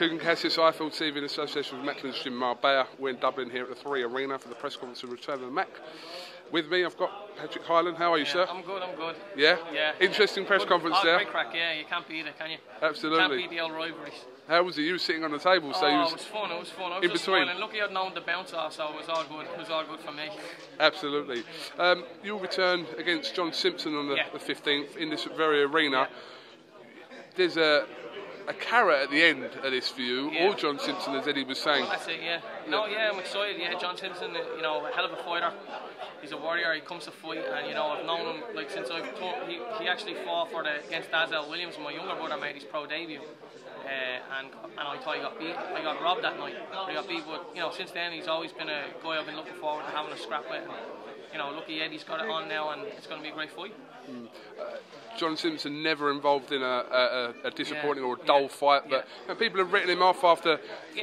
KUGAN, CASSIUS, Hyland TV in association with Macklin's Gym Marbella. We're in Dublin here at the 3 Arena for the press conference and return of the Mac. With me, I've got Patrick Hyland. How are you, sir? I'm good, I'm good. Yeah? Yeah. Interesting press conference there. Great crack, yeah. You can't beat it, can you? Absolutely. You can't beat the old rivalries. How was it? You were sitting on the table, so you was... it was fun, it was fun. I was in just between. smiling. Lucky I'd known the bounce off, so it was all good. It was all good for me. Absolutely. You'll return against John Simpson on the 15th in this very arena. There's a carrot at the end of this for you, or John Simpson, as Eddie was saying. That's it, yeah. No, yeah, I'm excited. Yeah, John Simpson, you know, a hell of a fighter. He's a warrior. He comes to fight, and you know, I've known him like since he actually fought against Dazelle Williams. My younger brother made his pro debut, and I thought he got beat. I got robbed that night. He got beat, but you know, since then he's always been a guy I've been looking forward to having a scrap with. And, you know, lucky Eddie's got it on now, and it's going to be a great fight. John Simpson never involved in a disappointing or a dull fight, but people have written him off after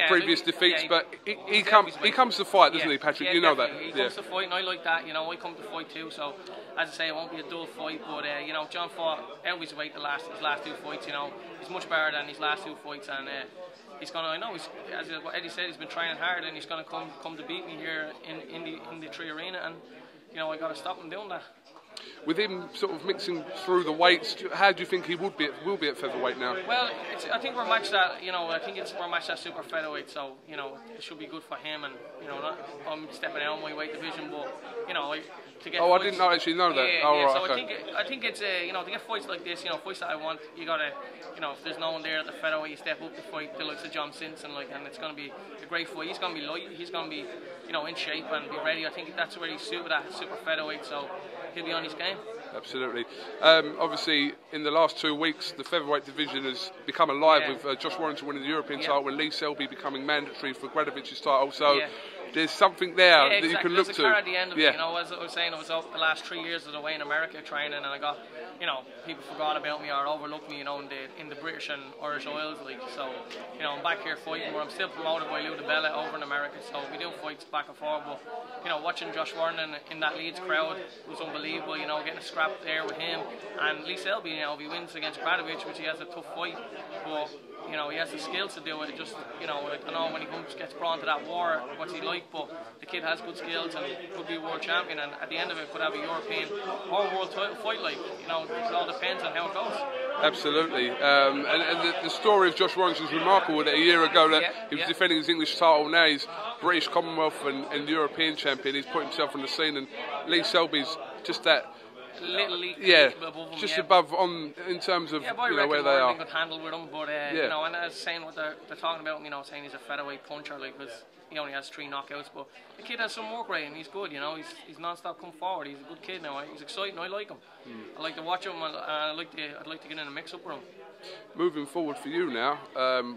previous defeats. But he comes to fight, doesn't he, Patrick? You know that. He comes to fight, and I like that. You know, I come to fight too. So, as I say, it won't be a dull fight. But you know, John fought out his weight his last two fights. You know, he's much better than his last two fights, and he's gonna. I know, as what Eddie said, he's been training hard, and he's gonna come to beat me here in the 3 Arena, and you know, I got to stop him doing that. With him sort of mixing through the weights, how do you think he will be at featherweight now? Well, I think we're matched at, you know, we're matched at super featherweight, so you know, it should be good for him. And you know, I'm stepping out of my weight division, but you know, to get. Oh, fights, I didn't actually know that. Yeah, oh, yeah. Right, So okay. I think it's you know, to get fights like this, you know, fights that I want, you gotta, you know, if there's no one there at the featherweight, you step up to fight the likes of John Simpson, like, and it's gonna be a great fight. He's gonna be light, he's gonna be, you know, in shape and be ready. I think that's where he's suited at, super featherweight, so he'll be on his game. Absolutely. Obviously, in the last 2 weeks, the featherweight division has become alive with Josh Warrington winning the European title and Lee Selby becoming mandatory for Gradovic's title. So there's something there that you can look to. There's a carrot at the end of it. You know, as I was saying, I was out the last 3 years away in America training, and I got, you know, people forgot about me or overlooked me, you know, in the British and Irish Isles League. So, you know, I'm back here fighting, where I'm still promoted by Lou DeBella over in America. So we do fights back and forth, but you know, watching Josh Warrington in that Leeds crowd was unbelievable. You know, getting a scrap there with him, and Lee Selby, you know, if he wins against Gradovic, which he has a tough fight, but you know, he has the skills to do it. Just, you know, I don't know when he gets brought into that war, what's he like, but the kid has good skills and could be a world champion, and at the end of it could have a European or world title fight. Like, you know, it all depends on how it goes. Absolutely. And the story of Josh Warrington is remarkable. That a year ago that he was defending his English title, now he's British, Commonwealth and European champion. He's put himself on the scene, and Lee Selby's just that. Above him, just above on in terms of you know, where they are. Good handle with him, but you know, and as saying what they're talking about, you know, saying he's a featherweight puncher, like, because he only has 3 knockouts, but the kid has some work rate and he's good. You know, he's non-stop come forward. He's a good kid now. He's exciting. I like him. I like to watch him, and I'd like to get in a mix-up with him. Moving forward for you now,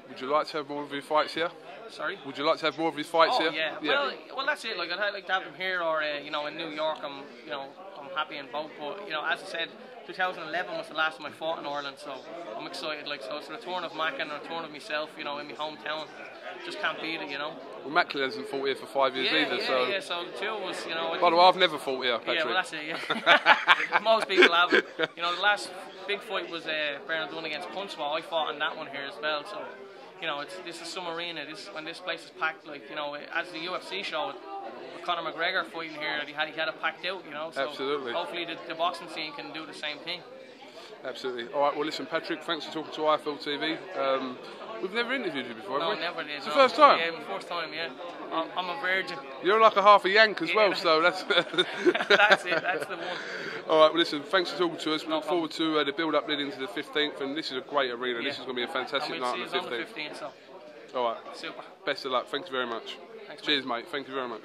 would you like to have more of your fights here? Sorry? Would you like to have more of his fights here? Yeah. Well, that's it. Like, I'd like to have him here, or you know, in New York. I'm happy in both. But you know, as I said, 2011 was the last time I fought in Ireland, so I'm excited. Like, so it's a return of Mac and a return of myself. You know, in my hometown. Just can't beat it, you know. Well, Macklin hasn't fought here for 5 years either, so. Yeah, so the 2 of us, you know. By the way, I've never fought here, Patrick. Yeah, well, that's it, yeah. Most people haven't. You know, the last big fight was Bernard Dunn against Punchwall. I fought in that one here as well, so, you know, this is some arena. When this place is packed, like, you know, as the UFC showed, with Conor McGregor fighting here, he had it packed out, you know. So absolutely. Hopefully the boxing scene can do the same thing. Absolutely. All right, well, listen, Patrick, thanks for talking to Hyland TV. We've never interviewed you before, have we? No, never did. It's the first time? Yeah, the first time, yeah. I'm a virgin. You're like a half a Yank as well, so that's... That's it, that's the one. All right, well, listen, thanks for talking to us. We look forward to the build-up leading to the 15th, and this is a great arena. This is going to be a fantastic night on the 15th. So. All right. Super. Best of luck. Thank you very much. Thanks, cheers, mate. Thank you very much.